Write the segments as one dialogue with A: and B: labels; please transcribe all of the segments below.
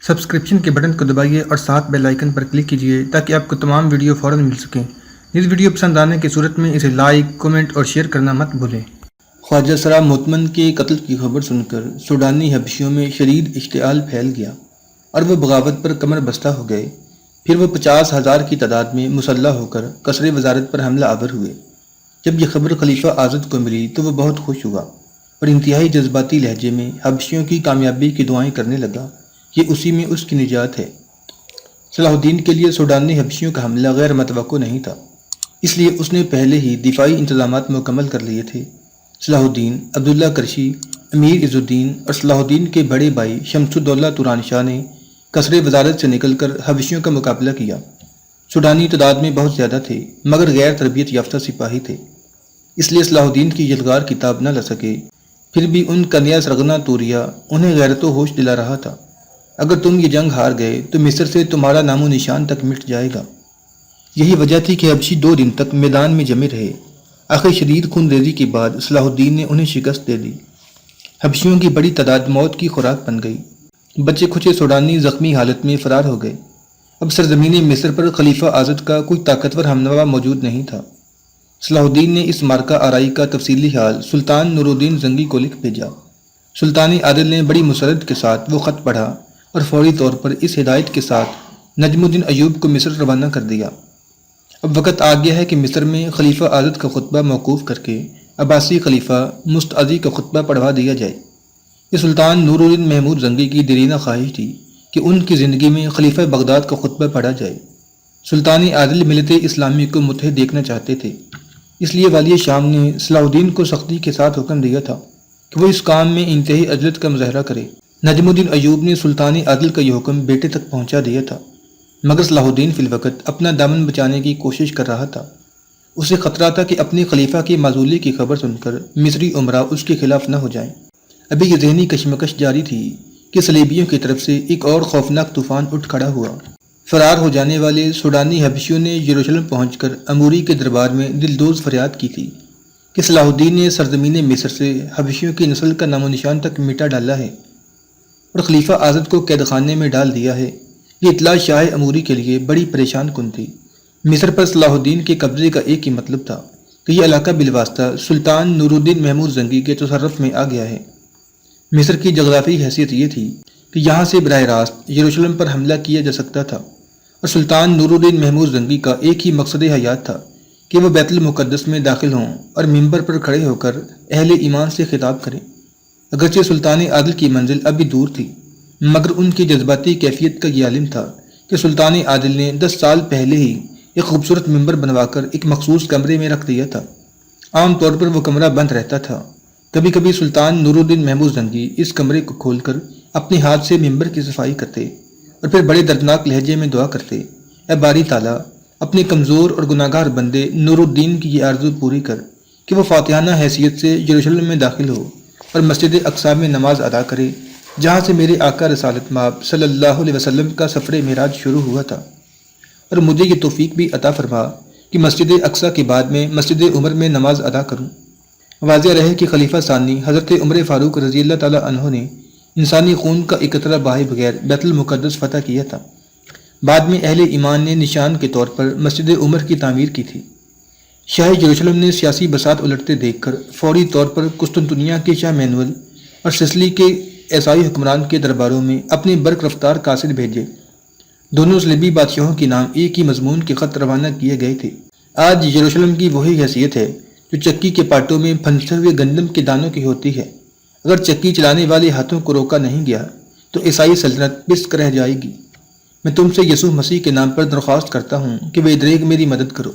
A: Subscription کے button کو دبائیے اور ساتھ بیل آئیکن پر کلک کیجیے تاکہ آپ کو تمام ویڈیو فوراً مل سکیں۔ اس ویڈیو پسند آنے کی صورت میں اسے لائک، کمنٹ اور شیئر کرنا مت بھولیں۔
B: خواجہ سرا مطمئن کے قتل کی خبر سن کر سوڈانی حبشیوں میں شدید اشتعال پھیل گیا اور وہ بغاوت پر کمر بستہ ہو گئے۔ پھر وہ 50,000 کی تعداد میں مسلح ہو کر قصر وزارت پر حملہ آور ہوئے۔ جب یہ خبر خلیفہ اعظم کو ملی تو وہ بہت خوش ہوا اور انتہائی جذباتی لہجے میں حبشیوں کی کامیابی کی دعائیں کرنے لگا کہ اسی میں اس کی نجات ہے۔ صلاح الدین کے لیے سوڈانی حبشیوں کا حملہ غیر متوقع نہیں تھا، اس لیے اس نے پہلے ہی دفاعی انتظامات مکمل کر لیے تھے۔ صلاح الدین، عبداللہ کرشی، امیر عز الدین اور صلاح الدین کے بڑے بھائی شمس الدولہ توران شاہ نے قصر وزارت سے نکل کر حبشیوں کا مقابلہ کیا۔ سوڈانی تعداد میں بہت زیادہ تھے مگر غیر تربیت یافتہ سپاہی تھے، اس لیے صلاح الدین کی یلغار کتاب نہ لے سکے۔ پھر بھی ان کا نیا سرغنہ توریہ انہیں غیرت و ہوش دلا رہا تھا۔ اگر تم یہ جنگ ہار گئے تو مصر سے تمہارا نام و نشان تک مٹ جائے گا۔ یہی وجہ تھی کہ حبشی 2 دن تک میدان میں جمے رہے۔ آخر شدید خون ریزی کے بعد صلاح الدین نے انہیں شکست دے دی۔ حبشیوں کی بڑی تعداد موت کی خوراک بن گئی۔ بچے کھچے سوڈانی زخمی حالت میں فرار ہو گئے۔ اب سرزمین مصر پر خلیفہ اعظم کا کوئی طاقتور ہمنوا موجود نہیں تھا۔ صلاح الدین نے اس مارکہ آرائی کا تفصیلی حال سلطان نور الدین زنگی کو لکھ بھیجا۔ سلطان عادل نے بڑی مسرت کے ساتھ وہ خط پڑھا اور فوری طور پر اس ہدایت کے ساتھ نجم الدین ایوب کو مصر روانہ کر دیا۔ اب وقت آ گیا ہے کہ مصر میں خلیفہ اعظم کا خطبہ موقوف کر کے عباسی خلیفہ مستعدی کا خطبہ پڑھوا دیا جائے۔ یہ سلطان نور الدین محمود زنگی کی دیرینہ خواہش تھی کہ ان کی زندگی میں خلیفہ بغداد کا خطبہ پڑھا جائے۔ سلطان عادل ملت اسلامی کو متحد دیکھنا چاہتے تھے، اس لیے والی شام نے صلاح الدین کو سختی کے ساتھ حکم دیا تھا کہ وہ اس کام میں انتہائی عجلت کا مظاہرہ کرے۔ نجم الدین ایوب نے سلطان عادل کا یہ حکم بیٹے تک پہنچا دیا تھا، مگر صلاح الدین فی الوقت اپنا دامن بچانے کی کوشش کر رہا تھا۔ اسے خطرہ تھا کہ اپنے خلیفہ کی معزولی کی خبر سن کر مصری امراء اس کے خلاف نہ ہو جائیں۔ ابھی یہ ذہنی کشمکش جاری تھی کہ صلیبیوں کی طرف سے ایک اور خوفناک طوفان اٹھ کھڑا ہوا۔ فرار ہو جانے والے سوڈانی حبشیوں نے یروشلم پہنچ کر اموری کے دربار میں دلدوز فریاد کی تھی کہ صلاح الدین نے سرزمین مصر سے حبشیوں کی نسل کا نام و نشان تک مٹا ڈالا ہے اور خلیفہ اعظم کو قید خانے میں ڈال دیا ہے۔ یہ اطلاع شاہ اموری کے لیے بڑی پریشان کن تھی۔ مصر پر صلاح الدین کے قبضے کا ایک ہی مطلب تھا کہ یہ علاقہ بالواسطہ سلطان نور الدین محمود زنگی کے تصرف میں آ گیا ہے۔ مصر کی جغرافی حیثیت یہ تھی کہ یہاں سے براہ راست یروشلم پر حملہ کیا جا سکتا تھا اور سلطان نور الدین محمود زنگی کا ایک ہی مقصد حیات تھا کہ وہ بیت المقدس میں داخل ہوں اور منبر پر کھڑے ہو کر اہل ایمان سے خطاب کریں۔ اگرچہ سلطان عادل کی منزل ابھی دور تھی مگر ان کی جذباتی کیفیت کا یہ عالم تھا کہ سلطان عادل نے 10 سال پہلے ہی ایک خوبصورت منبر بنوا کر ایک مخصوص کمرے میں رکھ دیا تھا۔ عام طور پر وہ کمرہ بند رہتا تھا، کبھی کبھی سلطان نور الدین محمود زنگی اس کمرے کو کھول کر اپنے ہاتھ سے منبر کی صفائی کرتے اور پھر بڑے دردناک لہجے میں دعا کرتے، اے باری تعالیٰ، اپنے کمزور اور گناہگار بندے نور الدین کی یہ آرزو پوری کر کہ وہ فاتحانہ حیثیت سے یروشلم میں داخل ہو اور مسجد اقصی میں نماز ادا کرے جہاں سے میرے آقا رسالت مآب صلی اللہ علیہ وسلم کا سفر معراج شروع ہوا تھا، اور مجھے یہ توفیق بھی عطا فرما کہ مسجد اقصی کے بعد میں مسجد عمر میں نماز ادا کروں۔ واضح رہے کہ خلیفہ ثانی حضرت عمر فاروق رضی اللہ تعالیٰ عنہ نے انسانی خون کا ایک قطرہ بہائے بغیر بیت المقدس فتح کیا تھا۔ بعد میں اہل ایمان نے نشان کے طور پر مسجد عمر کی تعمیر کی تھی۔ شاہ یروشلم نے سیاسی بساط الٹتے دیکھ کر فوری طور پر قسطنطنیہ کے شاہ مینول اور سسلی کے عیسائی حکمران کے درباروں میں اپنے برق رفتار قاصد بھیجے۔ دونوں صلیبی بادشاہوں کے نام ایک ہی مضمون کے خط روانہ کیے گئے تھے۔ آج یروشلم کی وہی حیثیت ہے جو چکی کے پاٹوں میں پھنسے ہوئے گندم کے دانوں کی ہوتی ہے۔ اگر چکی چلانے والے ہاتھوں کو روکا نہیں گیا تو عیسائی سلطنت پسک رہ جائے گی۔ میں تم سے یسوع مسیح کے نام پر درخواست کرتا ہوں کہ بے دریغ میری مدد کرو۔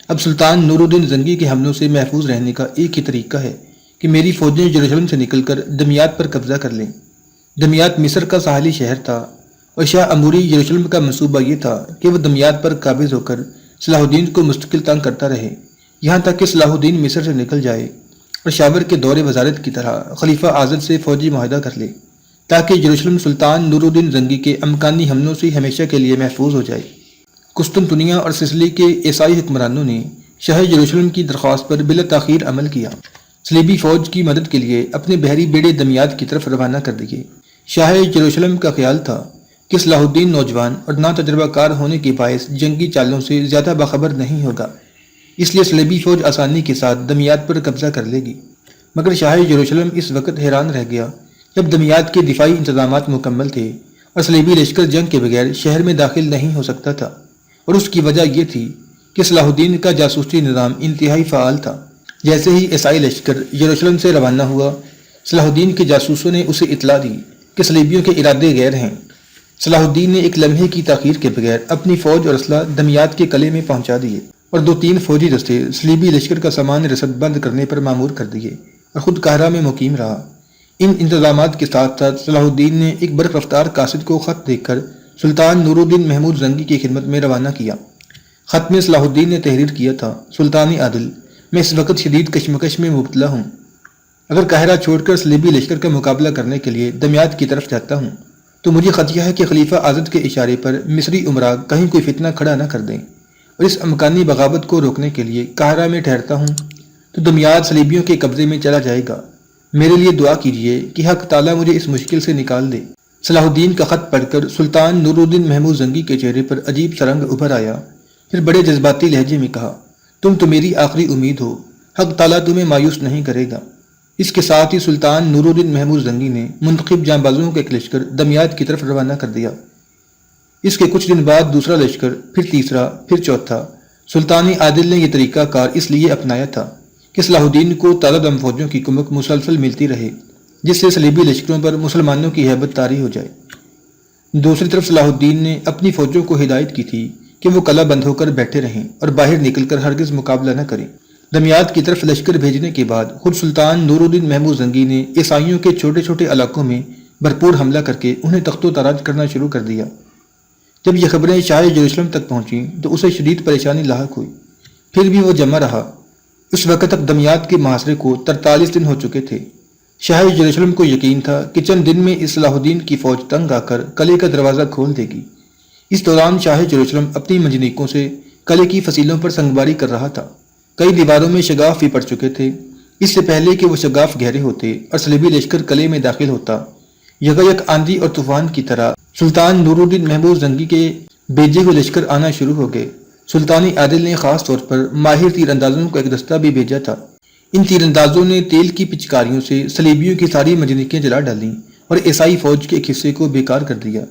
B: اب سلطان نور الدین زنگی کے حملوں سے محفوظ رہنے کا ایک ہی طریقہ ہے کہ میری فوجیں یروشلم سے نکل کر دمیات پر قبضہ کر لیں۔ دمیات مصر کا ساحلی شہر تھا اور شاہ اموری یروشلم کا منصوبہ یہ تھا کہ وہ دمیات پر قابض ہو کر صلاح الدین کو مستقل تنگ کرتا رہے یہاں تک کہ صلاح الدین مصر سے نکل جائے اور شاور کے دور وزارت کی طرح خلیفہ اعظم سے فوجی معاہدہ کر لے تاکہ یروشلم سلطان نور الدین زنگی کے امکانی حملوں سے ہمیشہ کے لیے محفوظ ہو جائے۔ قسطنطنیہ اور سسلی کے عیسائی حکمرانوں نے شاہ یروشلم کی درخواست پر بلا تاخیر عمل کیا۔ صلیبی فوج کی مدد کے لیے اپنے بحری بیڑے دمیات کی طرف روانہ کر دیے۔ شاہ یروشلم کا خیال تھا کہ صلاح الدین نوجوان اور نا تجربہ کار ہونے کے باعث جنگی چالوں سے زیادہ باخبر نہیں ہوگا، اس لیے صلیبی فوج آسانی کے ساتھ دمیات پر قبضہ کر لے گی۔ مگر شاہ یروشلم اس وقت حیران رہ گیا جب دمیات کے دفاعی انتظامات مکمل تھے اور صلیبی لشکر جنگ کے بغیر شہر میں داخل نہیں ہو سکتا تھا، اور اس کی وجہ یہ تھی کہ صلاح الدین کا جاسوسی نظام انتہائی فعال تھا۔ جیسے ہی عیسائی لشکر یروشلم سے روانہ ہوا، صلاح الدین کے جاسوسوں نے اسے اطلاع دی کہ صلیبیوں کے ارادے غیر ہیں۔ صلاح الدین نے ایک لمحے کی تاخیر کے بغیر اپنی فوج اور اسلحہ دمیات کے قلعے میں پہنچا دیے اور 2-3 فوجی دستے صلیبی لشکر کا سامان رسد بند کرنے پر مامور کر دیے اور خود قاہرہ میں مقیم رہا۔ ان انتظامات کے ساتھ ساتھ صلاح الدین نے ایک برق رفتار قاصد کو خط دیکھ کر سلطان نور الدین محمود زنگی کی خدمت میں روانہ کیا۔ خط میں صلاح الدین نے تحریر کیا تھا: سلطان عادل، میں اس وقت شدید کشمکش میں مبتلا ہوں۔ اگر قاہرہ چھوڑ کر صلیبی لشکر کا مقابلہ کرنے کے لیے دمیات کی طرف جاتا ہوں تو مجھے خدشہ ہے کہ خلیفہ آزد کے اشارے پر مصری امراء کہیں کوئی فتنہ کھڑا نہ کر دیں، اور اس امکانی بغاوت کو روکنے کے لیے قاہرہ میں ٹھہرتا ہوں تو دمیات صلیبیوں کے قبضے میں چلا جائے گا۔ میرے لیے دعا کیجیے کہ حق تعالیٰ مجھے اس مشکل سے نکال دے۔ صلاح الدین کا خط پڑھ کر سلطان نور الدین محمود زنگی کے چہرے پر عجیب سا رنگ ابھر آیا، پھر بڑے جذباتی لہجے میں کہا: تم تو میری آخری امید ہو، حق تعالیٰ تمہیں مایوس نہیں کرے گا۔ اس کے ساتھ ہی سلطان نور الدین محمود زنگی نے منتخب جانبازوں کا ایک لشکر دمیات کی طرف روانہ کر دیا۔ اس کے کچھ دن بعد دوسرا لشکر، پھر تیسرا، پھر چوتھا۔ سلطان عادل نے یہ طریقہ کار اس لیے اپنایا تھا کہ صلاح الدین کو تازہ دم فوجوں کی کمک مسلسل ملتی رہے، جس سے صلیبی لشکروں پر مسلمانوں کی ہیبت طاری ہو جائے۔ دوسری طرف صلاح الدین نے اپنی فوجوں کو ہدایت کی تھی کہ وہ قلعہ بند ہو کر بیٹھے رہیں اور باہر نکل کر ہرگز مقابلہ نہ کریں۔ دمیات کی طرف لشکر بھیجنے کے بعد خود سلطان نور الدین محمود زنگی نے عیسائیوں کے چھوٹے چھوٹے علاقوں میں بھرپور حملہ کر کے انہیں تخت و تاراج کرنا شروع کر دیا۔ جب یہ خبریں شاہ یروشلم تک پہنچیں تو اسے شدید پریشانی لاحق ہوئی، پھر بھی وہ جمع رہا۔ اس وقت تک دمیات کے محاصرے کو 43 دن ہو چکے تھے۔ شاہ یروشلم کو یقین تھا کہ چند دن میں اس صلاح الدین کی فوج تنگ آ کر قلعے کا دروازہ کھول دے گی۔ اس دوران شاہ یروشلم اپنی منجنیقوں سے قلعے کی فصیلوں پر سنگباری کر رہا تھا۔ کئی دیواروں میں شگاف بھی پڑ چکے تھے۔ اس سے پہلے کہ وہ شگاف گہرے ہوتے اور صلیبی لشکر قلعے میں داخل ہوتا، یکایک آندھی اور طوفان کی طرح سلطان نور الدین محمود زنگی کے بھیجے ہوئے لشکر آنا شروع ہو گئے۔ سلطان عادل نے خاص طور پر ماہر تیر اندازوں کا ایک دستہ بھی بھیجا تھا۔ ان تیر اندازوں نے تیل کی پچکاریوں سے صلیبیوں کی ساری منجنیقیں جلا ڈالیں اور عیسائی فوج کے ایک حصے کو بیکار کر دیا۔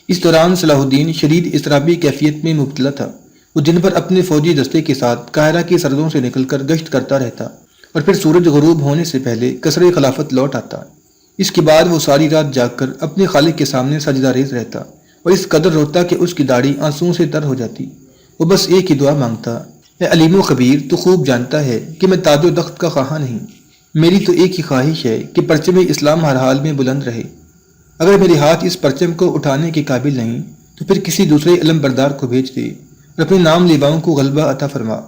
B: اس دوران صلاح الدین شدید اضطرابی کیفیت میں مبتلا تھا۔ وہ دن بھر اپنے فوجی دستے کے ساتھ قاہرہ کی سرحدوں سے نکل کر گشت کرتا رہتا اور پھر سورج غروب ہونے سے پہلے قصر خلافت لوٹ آتا۔ اس کے بعد وہ ساری رات جاگ کر اپنے خالق کے سامنے سجدہ ریز رہتا اور اس قدر روتا کہ اس کی داڑھی آنسوؤں سے تر ہو جاتی۔ وہ بس ایک ہی دعا مانگتا: اے علیم و خبیر، تو خوب جانتا ہے کہ میں تاج و تخت کا خواہاں نہیں۔ میری تو ایک ہی خواہش ہے کہ پرچم اسلام ہر حال میں بلند رہے۔ اگر میرے ہاتھ اس پرچم کو اٹھانے کے قابل نہیں تو پھر کسی دوسرے علم بردار کو بھیج دے اور اپنے نام لیواؤں کو غلبہ عطا فرما۔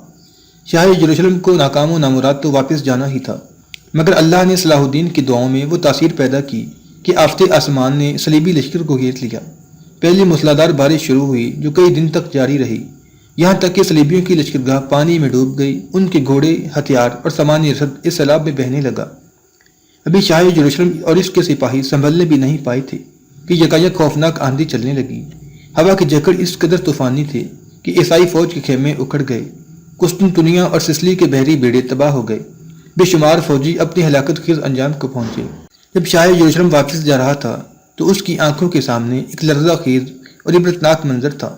B: شاہ یروشلم کو ناکام و نامراد تو واپس جانا ہی تھا، مگر اللہ نے صلاح الدین کی دعاؤں میں وہ تاثیر پیدا کی کہ آفتے آسمان نے صلیبی لشکر کو گھیر لیا۔ پہلی موسلادھار بارش شروع ہوئی جو کئی دن تک جاری رہی، یہاں تک کہ صلیبیوں کی لشکرگاہ پانی میں ڈوب گئی۔ ان کے گھوڑے، ہتھیار اور سامان رسد اس سیلاب میں بہنے لگا۔ ابھی شاہ یروشلم اور اس کے سپاہی سنبھلنے بھی نہیں پائے تھے کہ یکایک خوفناک آندھی چلنے لگی۔ ہوا کی جھکڑ اس قدر طوفانی تھی کہ عیسائی فوج کے خیمے اکھڑ گئے۔ قسطنطنیہ اور سسلی کے بحری بیڑے تباہ ہو گئے۔ بے شمار فوجی اپنی ہلاکت خیز انجام کو پہنچے۔ جب شاہ یروشلم واپس جا رہا تھا تو اس کی آنکھوں کے سامنے ایک لرزہ خیز اور عبرتناک منظر تھا۔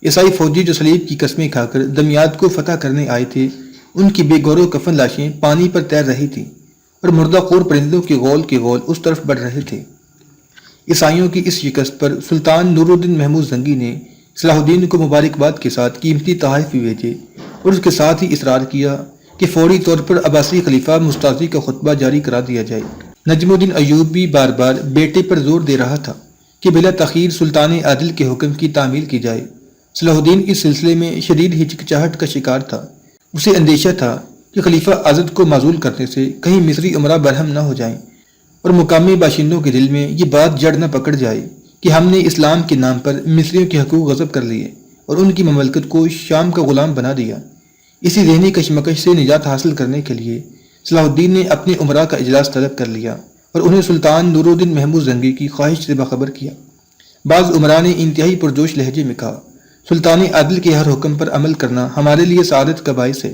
B: عیسائی فوجی جو صلیب کی قسمیں کھا کر دمیات کو فتح کرنے آئے تھے، ان کی بے گور و کفن لاشیں پانی پر تیر رہی تھیں اور مردہ خور پرندوں کے غول اس طرف بڑھ رہے تھے۔ عیسائیوں کی اس شکست پر سلطان نور الدین محمود زنگی نے صلاح الدین کو مبارکباد کے ساتھ قیمتی تحائف بھی بھیجے اور اس کے ساتھ ہی اصرار کیا کہ فوری طور پر عباسی خلیفہ مستعصی کا خطبہ جاری کرا دیا جائے۔ نجم الدین ایوب بھی بار بار بیٹے پر زور دے رہا تھا کہ بلا تاخیر سلطان عادل کے حکم کی تعمیل کی جائے۔ صلاح الدین اس سلسلے میں شدید ہچکچاہٹ کا شکار تھا۔ اسے اندیشہ تھا کہ خلیفہ آزد کو معزول کرنے سے کہیں مصری امراء برہم نہ ہو جائیں اور مقامی باشندوں کے دل میں یہ بات جڑ نہ پکڑ جائے کہ ہم نے اسلام کے نام پر مصریوں کے حقوق غصب کر لیے اور ان کی مملکت کو شام کا غلام بنا دیا۔ اسی ذہنی کشمکش سے نجات حاصل کرنے کے لیے صلاح الدین نے اپنے امراء کا اجلاس طلب کر لیا اور انہیں سلطان نور الدین محمود زنگی کی خواہش سے باخبر کیا۔ بعض عمرا نے انتہائی پرجوش لہجے میں کہا، سلطان عادل کے ہر حکم پر عمل کرنا ہمارے لیے سعادت کا باعث ہے۔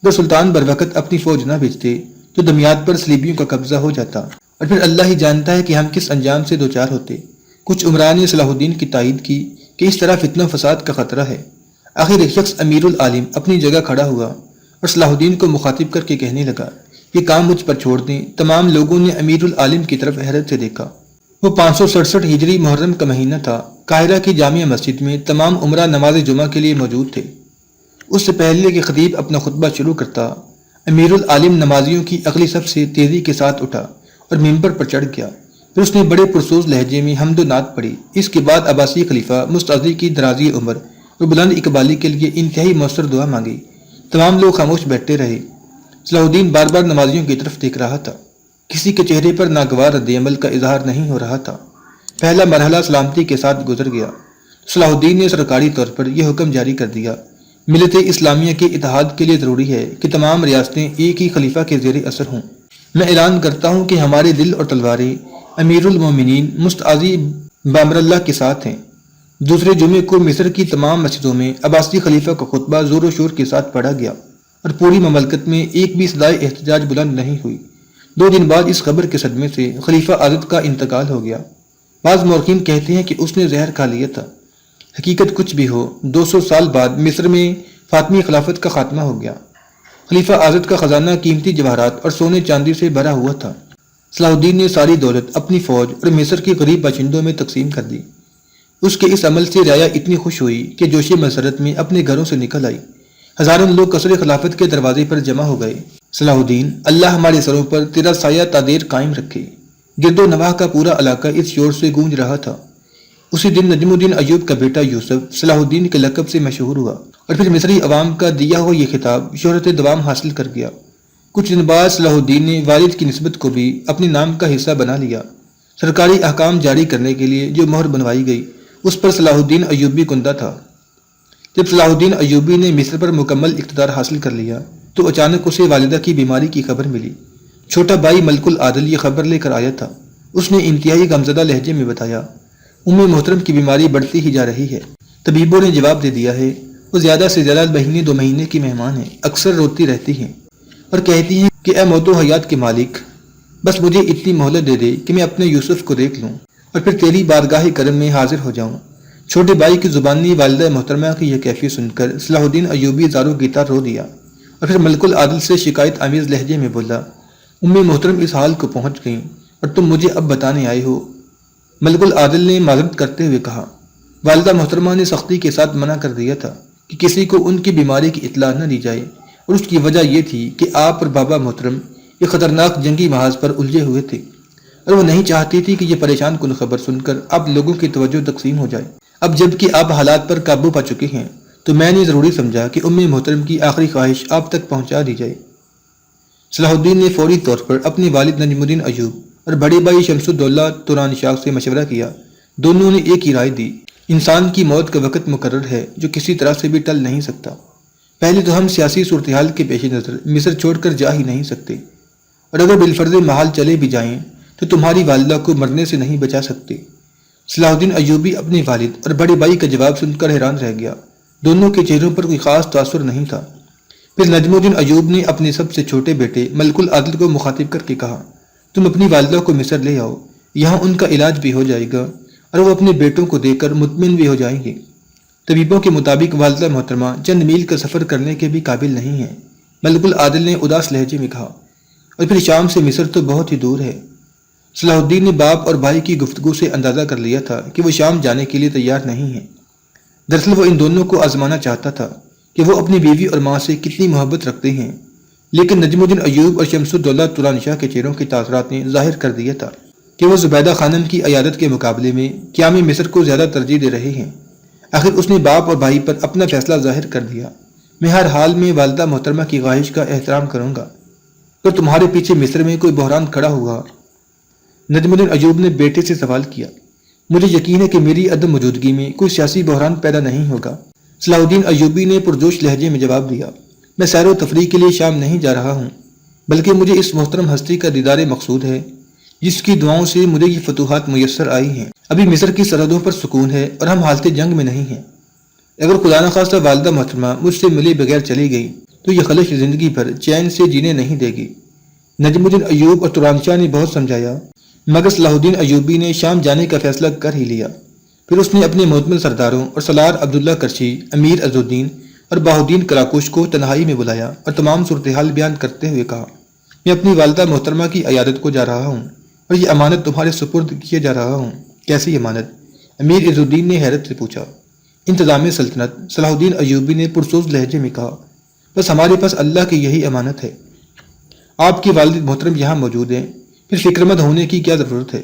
B: اگر سلطان بر وقت اپنی فوج نہ بھیجتے تو دمیات پر صلیبیوں کا قبضہ ہو جاتا، اور پھر اللہ ہی جانتا ہے کہ ہم کس انجام سے دوچار ہوتے۔ کچھ عمرا نے صلاح الدین کی تائید کی کہ اس طرح فتنہ و فساد کا خطرہ ہے۔ آخر ایک شخص امیر العالم اپنی جگہ کھڑا ہوا اور صلاح الدین کو مخاطب کر کے کہنے لگا، یہ کام مجھ پر چھوڑ دیں۔ تمام لوگوں نے امیر العالم کی طرف حیرت سے دیکھا۔ وہ 567 ہجری محرم کا مہینہ تھا۔ قاہرہ کی جامع مسجد میں تمام عمرہ نماز جمعہ کے لیے موجود تھے۔ اس سے پہلے کہ خطیب اپنا خطبہ شروع کرتا، امیر العالم نمازیوں کی اگلی صف سے تیزی کے ساتھ اٹھا اور ممبر پر چڑھ گیا۔ پھر اس نے بڑے پرسوز لہجے میں حمد و نعت پڑھی۔ اس کے بعد عباسی خلیفہ مستعصی کی درازی عمر اور بلند اقبالی کے لیے انتہائی مؤثر دعا مانگی۔ تمام لوگ خاموش بیٹھتے رہے۔ صلاح الدین بار بار نمازیوں کی طرف دیکھ رہا تھا۔ کسی کے چہرے پر ناگوار رد عمل کا اظہار نہیں ہو رہا تھا۔ پہلا مرحلہ سلامتی کے ساتھ گزر گیا۔ صلاح الدین نے سرکاری طور پر یہ حکم جاری کر دیا، ملت اسلامیہ کے اتحاد کے لیے ضروری ہے کہ تمام ریاستیں ایک ہی خلیفہ کے زیر اثر ہوں۔ میں اعلان کرتا ہوں کہ ہمارے دل اور تلواریں امیر المومنین مستعصی بامر اللہ کے ساتھ ہیں۔ دوسرے جمعے کو مصر کی تمام مسجدوں میں عباسی خلیفہ کا خطبہ زور و شور کے ساتھ پڑھا گیا اور پوری مملکت میں ایک بھی صدائے احتجاج بلند نہیں ہوئی۔ 2 دن بعد اس خبر کے صدمے سے خلیفہ عادل کا انتقال ہو گیا۔ بعض مورخین کہتے ہیں کہ اس نے زہر کھا لیا تھا۔ حقیقت کچھ بھی ہو، 200 سال بعد مصر میں فاطمی خلافت کا خاتمہ ہو گیا۔ خلیفہ عادل کا خزانہ قیمتی جواہرات اور سونے چاندی سے بھرا ہوا تھا۔ صلاح الدین نے ساری دولت اپنی فوج اور مصر کے غریب باشندوں میں تقسیم کر دی۔ اس کے اس عمل سے رعایا اتنی خوش ہوئی کہ جوش مسرت میں اپنے گھروں سے نکل آئی۔ ہزاروں لوگ قصر خلافت کے دروازے پر جمع ہو گئے۔ صلاح الدین، اللہ ہمارے سروں پر تیرا سایہ تادیر قائم رکھے۔ گرد و نواح کا پورا علاقہ اس شور سے گونج رہا تھا۔ اسی دن نجم الدین ایوب کا بیٹا یوسف صلاح الدین کے لقب سے مشہور ہوا، اور پھر مصری عوام کا دیا ہوا یہ خطاب شہرت دوام حاصل کر گیا۔ کچھ دن بعد صلاح الدین نے والد کی نسبت کو بھی اپنے نام کا حصہ بنا لیا۔ سرکاری احکام جاری کرنے کے لیے جو مہر بنوائی گئی اس پر صلاح الدین ایوبی کندہ تھا۔ جب صلاح الدین ایوبی نے مصر پر مکمل اقتدار حاصل کر لیا تو اچانک اسے والدہ کی بیماری کی خبر ملی۔ چھوٹا بھائی ملک العادل یہ خبر لے کر آیا تھا۔ اس نے انتہائی غمزدہ لہجے میں بتایا، محترم کی بیماری بڑھتی ہی جا رہی ہے۔ طبیبوں نے جواب دے دیا ہے، وہ زیادہ سے زیادہ مہینے 2 مہینے کی مہمان ہے، اکثر روتی رہتی ہیں اور کہتی ہیں کہ اے موت و حیات کے مالک، بس مجھے اتنی مہلت دے دے کہ میں اپنے یوسف کو دیکھ لوں اور پھر تیری بارگاہ کرم میں حاضر ہو جاؤں۔ چھوٹے بھائی کی زبانی والدہ محترمہ کی یہ کیفیت سن کر صلاح الدین ایوبی زاروں کی طرح رو دیا اور پھر ملک العادل سے شکایت آمیز لہجے میں بولا، محترم اس حال کو پہنچ گئیں اور تم مجھے اب بتانے آئے ہو۔ ملک العادل نے معذرت کرتے ہوئے کہا، والدہ محترمہ نے سختی کے ساتھ منع کر دیا تھا کہ کسی کو ان کی بیماری کی اطلاع نہ دی جائے، اور اس کی وجہ یہ تھی کہ آپ اور بابا محترم ایک خطرناک جنگی محاذ پر الجھے ہوئے تھے اور وہ نہیں چاہتی تھی کہ یہ پریشان کن خبر سن کر آپ لوگوں کی توجہ تقسیم ہو جائے۔ اب جب کہ آپ حالات پر قابو پا چکے ہیں تو میں نے ضروری سمجھا کہ محترم کی آخری خواہش آپ تک پہنچا دی جائے۔ صلاح الدین نے فوری طور پر اپنے والد نجم الدین ایوب اور بڑے بھائی شمس الدولہ تورانی شاہ سے مشورہ کیا۔ دونوں نے ایک ہی رائے دی، انسان کی موت کا وقت مقرر ہے جو کسی طرح سے بھی ٹل نہیں سکتا۔ پہلے تو ہم سیاسی صورتحال کے پیش نظر مصر چھوڑ کر جا ہی نہیں سکتے، اور اگر بالفرض محال چلے بھی جائیں تو تمہاری والدہ کو مرنے سے نہیں بچا سکتے۔ صلاح الدین ایوبی اپنے والد اور بڑے بھائی کا جواب سن کر حیران رہ گیا۔ دونوں کے چہروں پر کوئی خاص تاثر نہیں تھا۔ پھر نجم الدین ایوب نے اپنے سب سے چھوٹے بیٹے ملک العادل کو مخاطب کر کے کہا، تم اپنی والدہ کو مصر لے آؤ، یہاں ان کا علاج بھی ہو جائے گا اور وہ اپنے بیٹوں کو دیکھ کر مطمئن بھی ہو جائیں گے۔ طبیبوں کے مطابق والدہ محترمہ چند میل کا سفر کرنے کے بھی قابل نہیں ہے، ملک العادل نے اداس لہجے میں کہا، اور پھر شام سے مصر تو بہت ہی دور ہے۔ صلاح الدین نے باپ اور بھائی کی گفتگو سے اندازہ کر لیا تھا کہ وہ شام جانے کے لیے تیار نہیں ہیں۔ دراصل وہ ان دونوں کو آزمانا چاہتا تھا کہ وہ اپنی بیوی اور ماں سے کتنی محبت رکھتے ہیں، لیکن نجم الدین ایوب اور شمس الدولہ تورانی شاہ کے چہروں کے تاثرات نے ظاہر کر دیا تھا کہ وہ زبیدہ خانم کی عیادت کے مقابلے میں قیام مصر کو زیادہ ترجیح دے رہے ہیں۔ آخر اس نے باپ اور بھائی پر اپنا فیصلہ ظاہر کر دیا، میں ہر حال میں والدہ محترمہ کی خواہش کا احترام کروں گا، تو تمہارے پیچھے مصر میں کوئی بحران کھڑا ہوا؟ نجم الدین ایوب نے بیٹے سے سوال کیا۔ مجھے یقین ہے کہ میری عدم موجودگی میں کوئی سیاسی بحران پیدا نہیں ہوگا، صلاح الدین ایوبی نے پرجوش لہجے میں جواب دیا۔ میں سیر و تفریح کے لیے شام نہیں جا رہا ہوں، بلکہ مجھے اس محترم ہستی کا دیدار مقصود ہے جس کی دعاؤں سے مجھے یہ فتوحات میسر آئی ہیں۔ ابھی مصر کی سرحدوں پر سکون ہے اور ہم حالت جنگ میں نہیں ہیں۔ اگر خدا نخواستہ والدہ محترمہ مجھ سے ملے بغیر چلی گئی تو یہ خلش زندگی بھر چین سے جینے نہیں دے گی۔ نجم الدین ایوب اور ترانشاہ نے بہت سمجھایا، مگر صلاح الدین ایوبی نے شام جانے کا فیصلہ کر ہی لیا۔ پھر اس نے اپنے معتمد سرداروں اور سالار عبداللہ کرشی، امیر عز الدین اور بہاؤالدین کراکوش کو تنہائی میں بلایا اور تمام صورتحال بیان کرتے ہوئے کہا، میں اپنی والدہ محترمہ کی عیادت کو جا رہا ہوں اور یہ امانت تمہارے سپرد کیے جا رہا ہوں۔ کیسی امانت؟ امیر عز الدین نے حیرت سے پوچھا۔ انتظام سلطنت، صلاح الدین ایوبی نے پرسوز لہجے میں کہا، بس ہمارے پاس اللہ کی یہی امانت ہے۔ آپ کی والد محترم یہاں موجود ہیں، پھر فکر مند ہونے کی کیا ضرورت ہے؟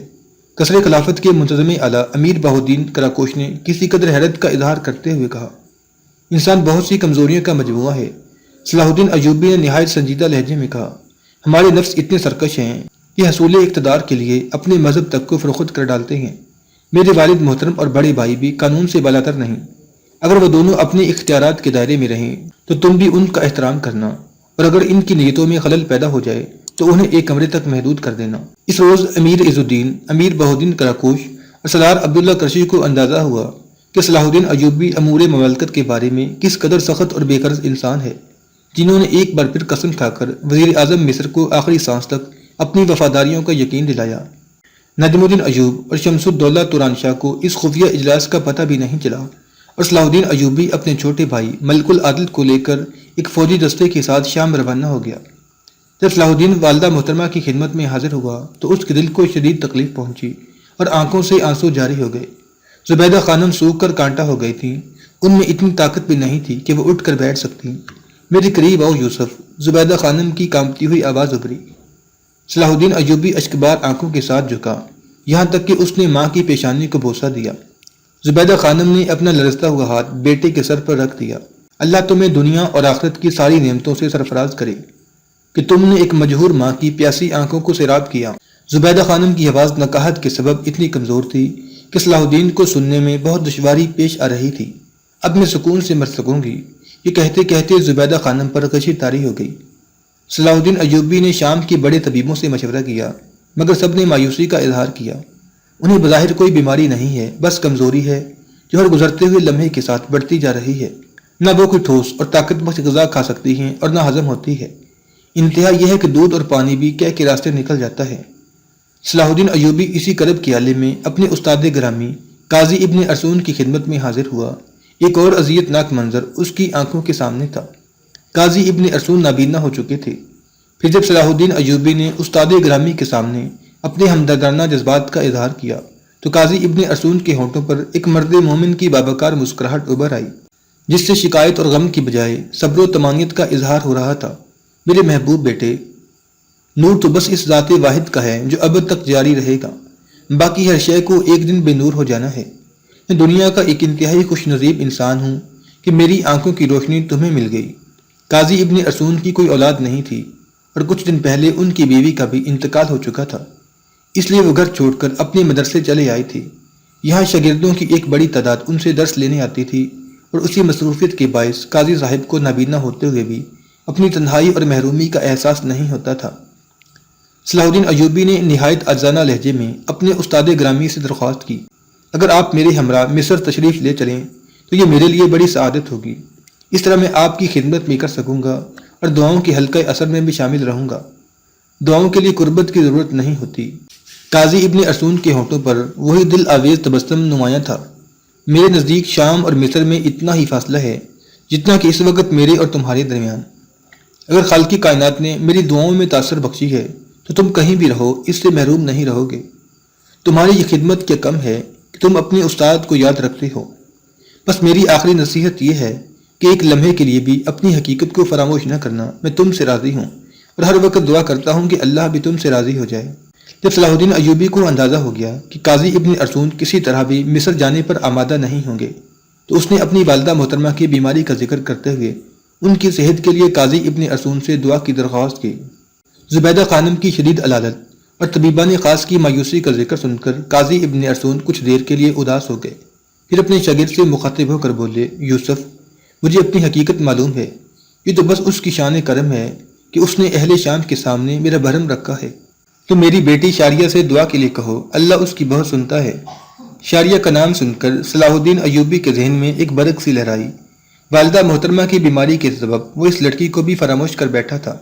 B: قصر خلافت کے منتظم اعلیٰ امیر بہاؤالدین کراکوش نے کسی قدر حیرت کا اظہار کرتے ہوئے کہا، انسان بہت سی کمزوریوں کا مجموعہ ہے۔ صلاح الدین ایوبی نے نہایت سنجیدہ لہجے میں کہا، ہمارے نفس اتنے سرکش ہیں کہ حصول اقتدار کے لیے اپنے مذہب تک کو فروخت کر ڈالتے ہیں۔ میرے والد محترم اور بڑے بھائی بھی قانون سے بالاتر نہیں۔ اگر وہ دونوں اپنے اختیارات کے دائرے میں رہیں تو تم بھی ان کا احترام کرنا، اور اگر ان کی نیتوں میں خلل پیدا ہو جائے تو انہیں ایک کمرے تک محدود کر دینا۔ اس روز امیر عز الدین، امیر بہاؤالدین کراکوش اور سالار عبداللہ کرشی کو اندازہ ہوا کہ صلاح الدین ایوبی امور مملکت کے بارے میں کس قدر سخت اور بے قرض انسان ہے، جنہوں نے ایک بار پھر قسم کھا کر وزیر اعظم مصر کو آخری سانس تک اپنی وفاداریوں کا یقین دلایا۔ نجم الدین ایوب اور شمس الدولہ ترانشاہ کو اس خفیہ اجلاس کا پتہ بھی نہیں چلا، اور صلاح الدین ایوبی اپنے چھوٹے بھائی ملک العدل کو لے کر ایک فوجی دستے کے ساتھ شام روانہ ہو گیا۔ جب صلاح الدین والدہ محترمہ کی خدمت میں حاضر ہوا تو اس کے دل کو شدید تکلیف پہنچی اور آنکھوں سے آنسو جاری ہو گئے۔ زبیدہ خانم سوکھ کر کانٹا ہو گئی تھیں، ان میں اتنی طاقت بھی نہیں تھی کہ وہ اٹھ کر بیٹھ سکتی۔ میرے قریب آؤ یوسف، زبیدہ خانم کی کانپتی ہوئی آواز ابھری۔ صلاح الدین ایوبی اشکبار آنکھوں کے ساتھ جھکا، یہاں تک کہ اس نے ماں کی پیشانی کو بوسہ دیا۔ زبیدہ خانم نے اپنا لرزتا ہوا ہاتھ بیٹے کے سر پر رکھ دیا۔ اللہ تمہیں دنیا اور آخرت کی ساری نعمتوں سے سرفراز کرے کہ تم نے ایک مجہور ماں کی پیاسی آنکھوں کو سیراب کیا۔ زبیدہ خانم کی آواز نقاہت کے سبب اتنی کمزور تھی کہ صلاح الدین کو سننے میں بہت دشواری پیش آ رہی تھی۔ اب میں سکون سے مر سکوں گی، یہ کہتے کہتے زبیدہ خانم پر غشی طاری ہو گئی۔ صلاح الدین ایوبی نے شام کے بڑے طبیبوں سے مشورہ کیا، مگر سب نے مایوسی کا اظہار کیا۔ انہیں بظاہر کوئی بیماری نہیں ہے، بس کمزوری ہے جو ہر گزرتے ہوئے لمحے کے ساتھ بڑھتی جا رہی ہے۔ نہ وہ کوئی ٹھوس اور طاقت بخش غذا کھا سکتی ہیں اور نہ ہضم ہوتی ہے۔ انتہا یہ ہے کہ دودھ اور پانی بھی کہہ کے راستے نکل جاتا ہے۔ صلاح الدین ایوبی اسی کرب کے عالم میں اپنے استاد گرامی قاضی ابن ارسون کی خدمت میں حاضر ہوا۔ ایک اور اذیت ناک منظر اس کی آنکھوں کے سامنے تھا۔ قاضی ابن ارسون نابینا ہو چکے تھے۔ پھر جب صلاح الدین ایوبی نے استاد گرامی کے سامنے اپنے ہمدردانہ جذبات کا اظہار کیا تو قاضی ابن ارسون کے ہونٹوں پر ایک مرد مومن کی بابکار مسکراہٹ ابھر آئی، جس سے شکایت اور غم کی بجائے صبر و طمانینت کا اظہار ہو رہا تھا۔ میرے محبوب بیٹے، نور تو بس اس ذات واحد کا ہے جو ابد تک جاری رہے گا، باقی ہر شے کو ایک دن بے نور ہو جانا ہے۔ میں دنیا کا ایک انتہائی خوش نصیب انسان ہوں کہ میری آنکھوں کی روشنی تمہیں مل گئی۔ قاضی ابن ارسون کی کوئی اولاد نہیں تھی اور کچھ دن پہلے ان کی بیوی کا بھی انتقال ہو چکا تھا، اس لیے وہ گھر چھوڑ کر اپنے مدرسے چلے آئی تھی۔ یہاں شاگردوں کی ایک بڑی تعداد ان سے درس لینے آتی تھی اور اسی مصروفیت کے باعث قاضی صاحب کو نابینا ہوتے ہوئے بھی اپنی تنہائی اور محرومی کا احساس نہیں ہوتا تھا۔ صلاح الدین ایوبی نے نہایت عاجزانہ لہجے میں اپنے استاد گرامی سے درخواست کی، اگر آپ میرے ہمراہ مصر تشریف لے چلیں تو یہ میرے لیے بڑی سعادت ہوگی۔ اس طرح میں آپ کی خدمت میں کر سکوں گا اور دعاؤں کی حلقہ اثر میں بھی شامل رہوں گا۔ دعاؤں کے لیے قربت کی ضرورت نہیں ہوتی۔ قاضی ابن ارسون کے ہونٹوں پر وہی دل آویز تبسم نمایاں تھا۔ میرے نزدیک شام اور مصر میں اتنا ہی فاصلہ ہے جتنا کہ اس وقت میرے اور تمہارے درمیان۔ اگر خالق کائنات نے میری دعاؤں میں تاثر بخشی ہے تو تم کہیں بھی رہو اس سے محروم نہیں رہو گے۔ تمہاری یہ خدمت کیا کم ہے کہ تم اپنے استاد کو یاد رکھتے ہو۔ بس میری آخری نصیحت یہ ہے کہ ایک لمحے کے لیے بھی اپنی حقیقت کو فراموش نہ کرنا۔ میں تم سے راضی ہوں اور ہر وقت دعا کرتا ہوں کہ اللہ بھی تم سے راضی ہو جائے۔ جب صلاح الدین ایوبی کو اندازہ ہو گیا کہ قاضی ابن ارسون کسی طرح بھی مصر جانے پر آمادہ نہیں ہوں گے تو اس نے اپنی والدہ محترمہ کی بیماری کا ذکر کرتے ہوئے ان کی صحت کے لیے قاضی ابن ارسون سے دعا کی درخواست کی۔ زبیدہ خانم کی شدید علالت اور طبیبان خاص کی مایوسی کا ذکر سن کر قاضی ابن ارسون کچھ دیر کے لیے اداس ہو گئے، پھر اپنے شاگرد سے مخاطب ہو کر بولے، یوسف، مجھے اپنی حقیقت معلوم ہے، یہ تو بس اس کی شان کرم ہے کہ اس نے اہل شام کے سامنے میرا بھرم رکھا ہے۔ تو میری بیٹی شاریہ سے دعا کے لیے کہو، اللہ اس کی بہت سنتا ہے۔ شاریہ کا نام سن کر صلاح الدین ایوبی کے ذہن میں ایک برق سی لہرائی۔ والدہ محترمہ کی بیماری کے سبب وہ اس لڑکی کو بھی فراموش کر بیٹھا تھا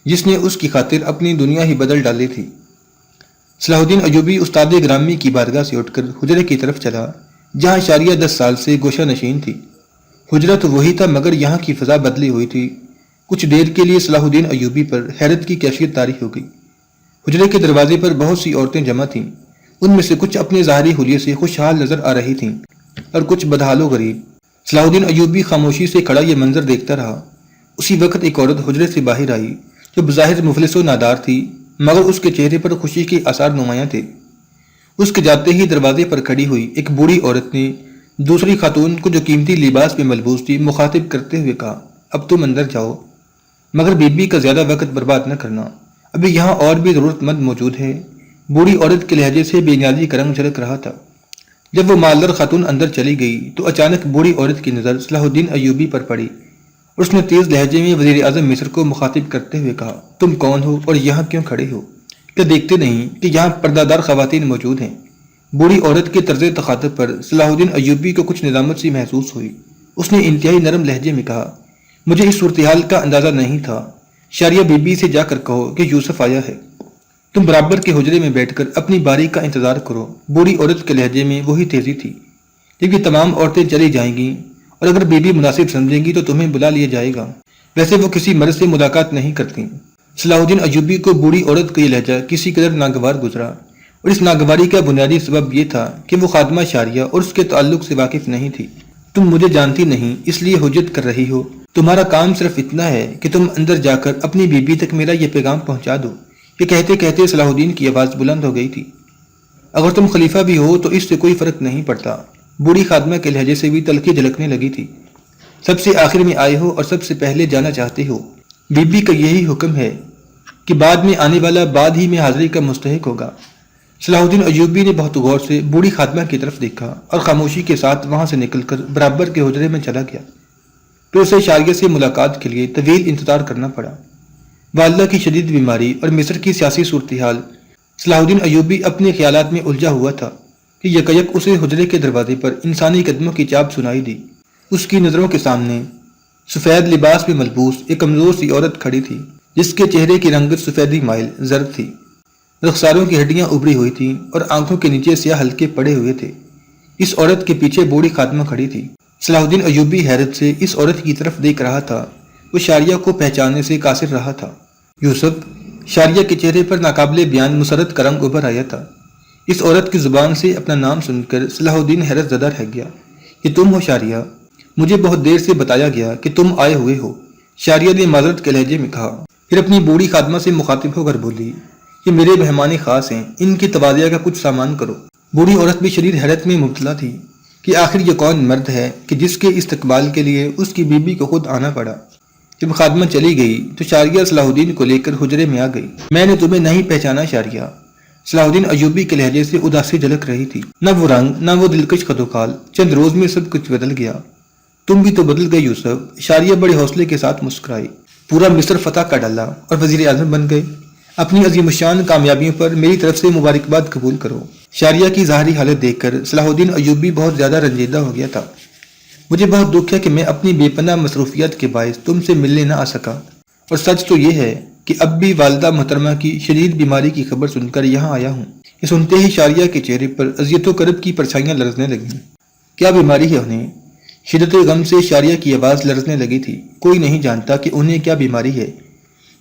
B: جس نے اس کی خاطر اپنی دنیا ہی بدل ڈالی تھی۔ صلاح الدین ایوبی استاد گرامی کی بارگاہ سے اٹھ کر حجرے کی طرف چلا جہاں شاریہ 10 سال سے گوشہ نشین تھی۔ حجرہ تو وہی تھا مگر یہاں کی فضا بدلی ہوئی تھی۔ کچھ دیر کے لیے صلاح الدین ایوبی پر حیرت کی کیفیت طاری ہو گئی۔ حجرے کے دروازے پر بہت سی عورتیں جمع تھیں، ان میں سے کچھ اپنے ظاہری حلیے سے خوشحال نظر آ رہی تھیں اور کچھ بدحال و غریب۔ صلاح الدین ایوبی خاموشی سے کھڑا یہ منظر دیکھتا رہا۔ اسی وقت ایک عورت حجرے سے باہر آئی جو بظاہر مفلس و نادار تھی مگر اس کے چہرے پر خوشی کے آثار نمایاں تھے۔ اس کے جاتے ہی دروازے پر کھڑی ہوئی ایک بوڑھی عورت نے دوسری خاتون کو جو قیمتی لباس میں ملبوس تھی مخاطب کرتے ہوئے کہا، اب تم اندر جاؤ مگر بی بی کا زیادہ وقت برباد نہ کرنا، ابھی یہاں اور بھی ضرورت مند موجود ہے۔ بوڑھی عورت کے لہجے سے بے نیازی کا رنگ جھلک رہا تھا۔ جب وہ مالدار خاتون اندر چلی گئی تو اچانک بوڑھی عورت کی نظر صلاح الدین ایوبی پر پڑی اور اس نے تیز لہجے میں وزیر اعظم مصر کو مخاطب کرتے ہوئے کہا، تم کون ہو اور یہاں کیوں کھڑے ہو؟ کیا دیکھتے نہیں کہ یہاں پردہ دار خواتین موجود ہیں؟ بوڑھی عورت کے طرز تخاطب پر صلاح الدین ایوبی کو کچھ ندامت سی محسوس ہوئی۔ اس نے انتہائی نرم لہجے میں کہا، مجھے اس صورتحال کا اندازہ نہیں تھا۔ شاریہ بی بی سے جا کر کہو کہ یوسف آیا ہے۔ تم برابر کے حجرے میں بیٹھ کر اپنی باری کا انتظار کرو۔ بوڑھی عورت کے لہجے میں وہی تیزی تھی۔ جب یہ تمام عورتیں چلی جائیں گی اور اگر بی بی مناسب سمجھیں گی تو تمہیں بلا لیا جائے گا۔ ویسے وہ کسی مرد سے ملاقات نہیں کرتی۔ صلاح الدین ایوبی کو بوڑھی عورت کا یہ لہجہ کسی قدر ناگوار گزرا اور اس ناگواری کا بنیادی سبب یہ تھا کہ وہ خادمہ شاریہ اور اس کے تعلق سے واقف نہیں تھی۔ تم مجھے جانتی نہیں اس لیے حجت کر رہی ہو۔ تمہارا کام صرف اتنا ہے کہ تم اندر جا کر اپنی بی بی تک میرا یہ پیغام پہنچا دو۔ یہ کہتے کہتے صلاح الدین کی آواز بلند ہو گئی تھی، اگر تم خلیفہ بھی ہو تو اس سے کوئی فرق نہیں پڑتا۔ بوڑھی خادمہ کے لہجے سے بھی تلخی جھلکنے لگی تھی۔ سب سے آخر میں آئے ہو اور سب سے پہلے جانا چاہتے ہو۔ بی بی کا یہی حکم ہے کہ بعد میں آنے والا بعد ہی میں حاضری کا مستحق ہوگا۔ صلاح الدین ایوبی نے بہت غور سے بوڑھی خادمہ کی طرف دیکھا اور خاموشی کے ساتھ وہاں سے نکل کر برابر کے حجرے میں چلا گیا۔ پھر اسے شاریہ سے ملاقات کے لیے طویل انتظار کرنا پڑا۔ والدہ کی شدید بیماری اور مصر کی سیاسی صورتحال، صلاح الدین ایوبی اپنے خیالات میں الجھا ہوا تھا کہ یکایک اسے حجرے کے دروازے پر انسانی قدموں کی چاپ سنائی دی۔ اس کی نظروں کے سامنے سفید لباس میں ملبوس ایک کمزور سی عورت کھڑی تھی جس کے چہرے کی رنگت سفیدی مائل زرد تھی۔ رخساروں کی ہڈیاں ابری ہوئی تھیں اور آنکھوں کے نیچے سیاہ ہلکے پڑے ہوئے تھے۔ اس عورت کے پیچھے بوڑھی خاتمہ کھڑی تھی۔ صلاح الدین ایوبی حیرت سے اس عورت کی طرف دیکھ رہا تھا۔ وہ شاریہ کو پہچاننے سے قاصر رہا تھا۔ یوسف، شاریہ کے چہرے پر ناقابل بیان مسرت کا رنگ ابھر آیا تھا۔ اس عورت کی زبان سے اپنا نام سن کر صلاح الدین حیرت زدہ رہ گیا۔ یہ تم ہو شاریہ؟ مجھے بہت دیر سے بتایا گیا کہ تم آئے ہوئے ہو، شاریہ نے معذرت کے لہجے میں کہا۔ پھر اپنی بوڑھی خادمہ سے مخاطب ہو کر بولی، یہ میرے مہمان خاص ہیں، ان کی تواضع کا کچھ سامان کرو۔ بوڑھی عورت بھی شدید حیرت میں مبتلا تھی کہ آخر یہ کون مرد ہے کہ جس کے استقبال کے لیے اس کی بیوی کو خود آنا پڑا۔ جب خادمہ چلی گئی تو شاریہ صلاح الدین کو لے کر حجرے میں آ گئی۔ میں نے تمہیں نہیں پہچانا شاریہ۔ صلاح الدین ایوبی کے لہجے سے اداسی جھلک رہی تھی۔ نہ وہ رنگ نہ وہ دلکش خد و خال، چند روز میں سب کچھ بدل گیا۔ تم بھی تو بدل گئے یوسف۔ شاریہ بڑے حوصلے کے ساتھ مسکرائی۔ پورا مصر فتح کا ڈالا اور وزیر اعظم بن گئے۔ اپنی عظیم الشان کامیابیوں پر میری طرف سے مبارکباد قبول کرو۔ شاریہ کی ظاہری حالت دیکھ کر صلاح الدین ایوبی بہت زیادہ رنجیدہ ہو گیا تھا۔ مجھے بہت دکھ ہے کہ میں اپنی بے پناہ مصروفیات کے باعث تم سے ملنے نہ آ سکا، اور سچ تو یہ ہے کہ اب بھی والدہ محترمہ کی شدید بیماری کی خبر سن کر یہاں آیا ہوں۔ یہ سنتے ہی شاریہ کے چہرے پر اذیت و کرب کی پرچھائیاں لرزنے لگیں۔ کیا بیماری ہے انہیں؟ شدت غم سے شاریہ کی آواز لرزنے لگی تھی۔ کوئی نہیں جانتا کہ انہیں کیا بیماری ہے،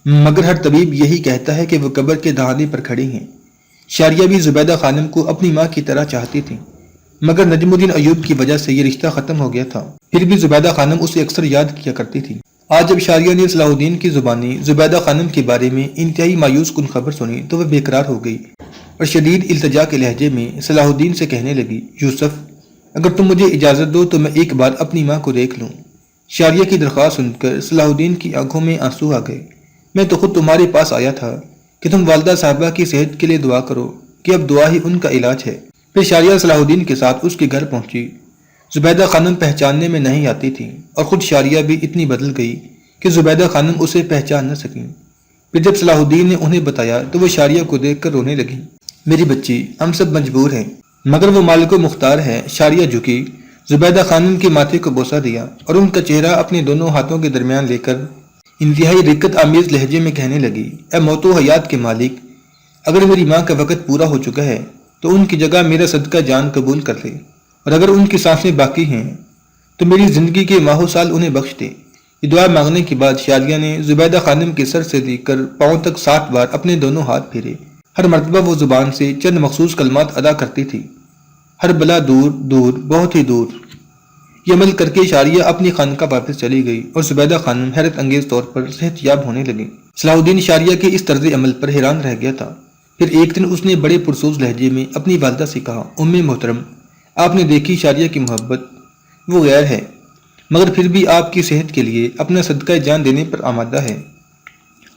B: مگر ہر طبیب یہی کہتا ہے کہ وہ قبر کے دہانے پر کھڑی ہیں۔ شاریہ بھی زبیدہ خانم کو اپنی ماں کی طرح چاہتی تھی، مگر نجم الدین ایوب کی وجہ سے یہ رشتہ ختم ہو گیا تھا۔ پھر بھی زبیدہ خانم اسے اکثر یاد کیا کرتی تھی۔ آج جب شاریہ نے صلاح الدین کی زبانی زبیدہ خانم کے بارے میں انتہائی مایوس کن خبر سنی تو وہ بے قرار ہو گئی اور شدید التجا کے لہجے میں صلاح الدین سے کہنے لگی، یوسف، اگر تم مجھے اجازت دو تو میں ایک بار اپنی ماں کو دیکھ لوں۔ شاریہ کی درخواست سن کر صلاح الدین کی آنکھوں میں آنسو آ گئے۔ میں تو خود تمہارے پاس آیا تھا کہ تم والدہ صاحبہ کی صحت کے لیے دعا کرو کہ اب دعا ہی ان کا علاج ہے۔ پھر شاریہ صلاح الدین کے ساتھ اس کے گھر پہنچی۔ زبیدہ خانم پہچاننے میں نہیں آتی تھی اور خود شاریہ بھی اتنی بدل گئی کہ زبیدہ خانم اسے پہچان نہ سکیں۔ پھر جب صلاح الدین نے انہیں بتایا تو وہ شاریہ کو دیکھ کر رونے لگی۔ میری بچی، ہم سب مجبور ہیں۔ مگر وہ مالک و مختار ہے۔ شاریہ جھکی، زبیدہ خانم کے ماتھے کو بوسہ دیا اور ان کا چہرہ اپنے دونوں ہاتھوں کے درمیان لے کر انتہائی رقت آمیز لہجے میں کہنے لگی، اے موت و حیات کے مالک، اگر میری ماں کا وقت پورا ہو چکا ہے تو ان کی جگہ میرا صدقہ جان قبول کر لے، اور اگر ان کی سانسیں باقی ہیں تو میری زندگی کے ماہ و سال انہیں بخش دے۔ یہ دعا مانگنے کے بعد شاریہ نے زبیدہ خانم کے سر سے لے کر پاؤں تک 60 بار اپنے دونوں ہاتھ پھیرے۔ ہر مرتبہ وہ زبان سے چند مخصوص کلمات ادا کرتی تھی، ہر بلا دور دور، بہت ہی دور۔ یہ عمل کر کے شاریہ اپنی خانقاہ واپس چلی گئی اور زبیدہ خانم حیرت انگیز طور پر صحت یاب ہونے لگی۔ صلاح الدین شاریہ کے اس طرز عمل پر حیران رہ گیا تھا۔ پھر ایک دن اس نے بڑے پرسوز لہجے میں اپنی والدہ سے کہا، ام محترم، آپ نے دیکھی شاریہ کی محبت، وہ غیر ہے، مگر پھر بھی آپ کی صحت کے لیے اپنا صدقہ جان دینے پر آمادہ ہے،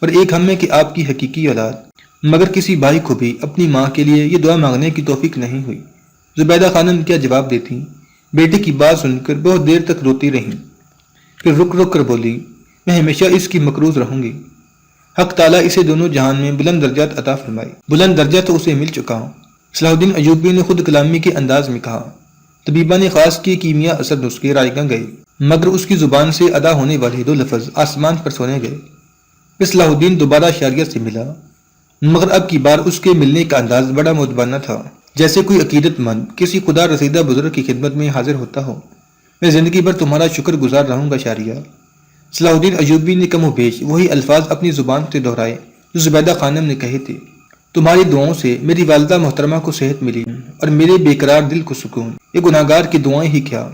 B: اور ایک ہم ہے کہ آپ کی حقیقی اولاد، مگر کسی بھائی کو بھی اپنی ماں کے لیے یہ دعا مانگنے کی توفیق نہیں ہوئی۔ زبیدہ خانم کیا جواب دیتی؟ بیٹے کی بات سن کر بہت دیر تک روتی رہیں، پھر رک رک کر بولی، میں ہمیشہ اس کی مقروض رہوں گی۔ حق تعالیٰ اسے دونوں جہان میں بلند درجات عطا فرمائے۔ بلند درجہ تو اسے مل چکا ہوں۔ صلاح الدین ایوبی نے خود کلامی کے انداز میں کہا، طبیبان خاص کی کیمیا اثر نسخے رائگاں گئے، مگر اس کی زبان سے ادا ہونے والے 2 لفظ آسمان پر سونے گئے۔ پھر صلاح الدین دوبارہ شاریہ سے ملا، مگر اب کی بار اس کے ملنے کا انداز بڑا مؤدبانہ تھا، جیسے کوئی عقیدت مند کسی خدا رسیدہ بزرگ کی خدمت میں حاضر ہوتا ہو۔ میں زندگی بھر تمہارا شکر گزار رہوں گا شاریہ۔ صلاح الدین ایوبی نے کم و بیش وہی الفاظ اپنی زبان سے دہرائے جو زبیدہ خانم نے کہے تھے۔ تمہاری دعاؤں سے میری والدہ محترمہ کو صحت ملی اور میرے بے قرار دل کو سکون۔ یہ گناہگار کی دعائیں ہی کیا،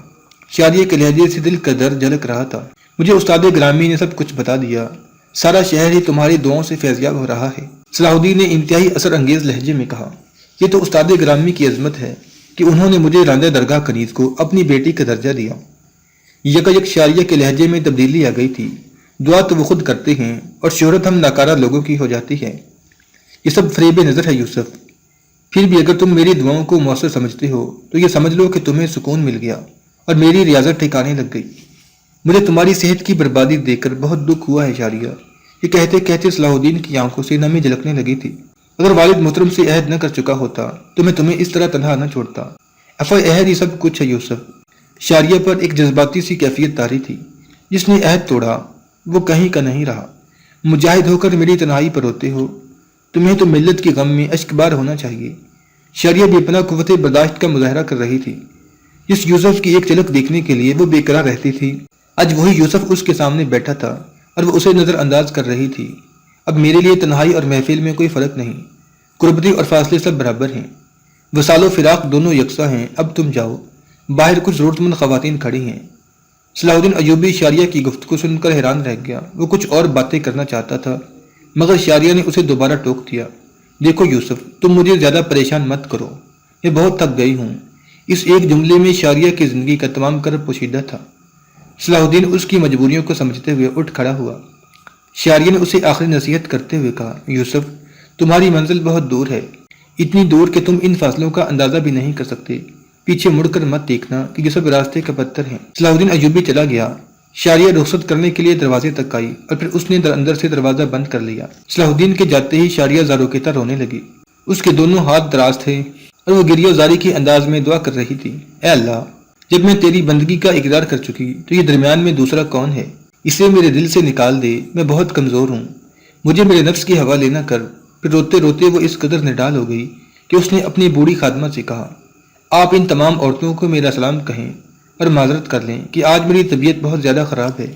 B: شاریہ کے لہجے سے دل کا درد جھلک رہا تھا۔ مجھے استاد گرامی نے سب کچھ بتا دیا، سارا شہر ہی تمہاری دعاؤں سے فیضیاب ہو رہا ہے۔ صلاح الدین نے انتہائی اثر انگیز لہجے میں کہا، یہ تو استاد گرامی کی عظمت ہے کہ انہوں نے مجھے راندہ درگاہ کنیز کو اپنی بیٹی کا درجہ دیا۔ یک شاریہ کے لہجے میں تبدیلی آ گئی تھی، دعا تو وہ خود کرتے ہیں اور شہرت ہم ناکارہ لوگوں کی ہو جاتی ہے۔ یہ سب فریب نظر ہے یوسف، پھر بھی اگر تم میری دعاؤں کو مؤثر سمجھتے ہو تو یہ سمجھ لو کہ تمہیں سکون مل گیا اور میری ریاضت ٹھکانے لگ گئی۔ مجھے تمہاری صحت کی بربادی دیکھ کر بہت دکھ ہوا ہے شاریہ۔ یہ کہتے کہتے صلاح الدین کی آنکھوں سے نمی جھلکنے لگی تھی۔ اگر والد محترم سے عہد نہ کر چکا ہوتا تو میں تمہیں اس طرح تنہا نہ چھوڑتا۔ عہد یہ سب کچھ ہے یوسف۔ شاریہ پر ایک جذباتی سی کیفیت طاری تھی، جس نے عہد توڑا وہ کہیں کا نہیں رہا۔ مجاہد ہو کر میری تنہائی پر روتے ہو، تمہیں تو ملت کے غم میں اشک بار ہونا چاہیے۔ شاریہ بے پناہ قوت برداشت کا مظاہرہ کر رہی تھی۔ جس یوسف کی ایک جھلک دیکھنے کے لیے وہ بے قرار رہتی تھی، آج وہی یوسف اس کے سامنے بیٹھا تھا اور وہ اسے نظر انداز کر رہی تھی۔ اب میرے لیے تنہائی اور محفل میں کوئی فرق نہیں، قربتی اور فاصلے سب برابر ہیں، وصال و فراق دونوں یکساں ہیں۔ اب تم جاؤ، باہر کچھ ضرورت مند خواتین کھڑی ہیں۔ صلاح الدین ایوبی شاریہ کی گفتگو سن کر حیران رہ گیا۔ وہ کچھ اور باتیں کرنا چاہتا تھا، مگر شاریہ نے اسے دوبارہ ٹوک دیا۔ دیکھو یوسف، تم مجھے زیادہ پریشان مت کرو، میں بہت تھک گئی ہوں۔ اس ایک جملے میں شاریہ کی زندگی کا تمام کرب پوشیدہ تھا۔ صلاح الدین اس کی مجبوریوں کو سمجھتے ہوئے اٹھ کھڑا ہوا۔ شاریہ نے اسے آخری نصیحت کرتے ہوئے کہا، یوسف، تمہاری منزل بہت دور ہے، اتنی دور کہ تم ان فاصلوں کا اندازہ بھی نہیں کر سکتے۔ پیچھے مڑ کر مت دیکھنا کہ یہ سب راستے کا پتھر ہیں۔ صلاح الدین ایوبی چلا گیا۔ شاریہ رخصت کرنے کے لیے دروازے تک آئی اور پھر اس نے اندر سے دروازہ بند کر لیا۔ صلاح الدین کے جاتے ہی شاریہ زاروں کی طرح رونے لگی۔ اس کے دونوں ہاتھ دراز تھے اور وہ گریہ زاری کے انداز میں دعا کر رہی تھی، اے اللہ، جب میں تیری بندگی کا اقرار کر چکی تو یہ درمیان میں دوسرا کون ہے؟ اسے میرے دل سے نکال دے، میں بہت کمزور ہوں، مجھے میرے نفس کی ہوا لینا کر۔ پھر روتے روتے وہ اس قدر نڈال ہو گئی کہ اس نے اپنی بوڑھی خادمہ سے کہا، آپ ان تمام عورتوں کو میرا سلام کہیں اور معذرت کر لیں کہ آج میری طبیعت بہت زیادہ خراب ہے۔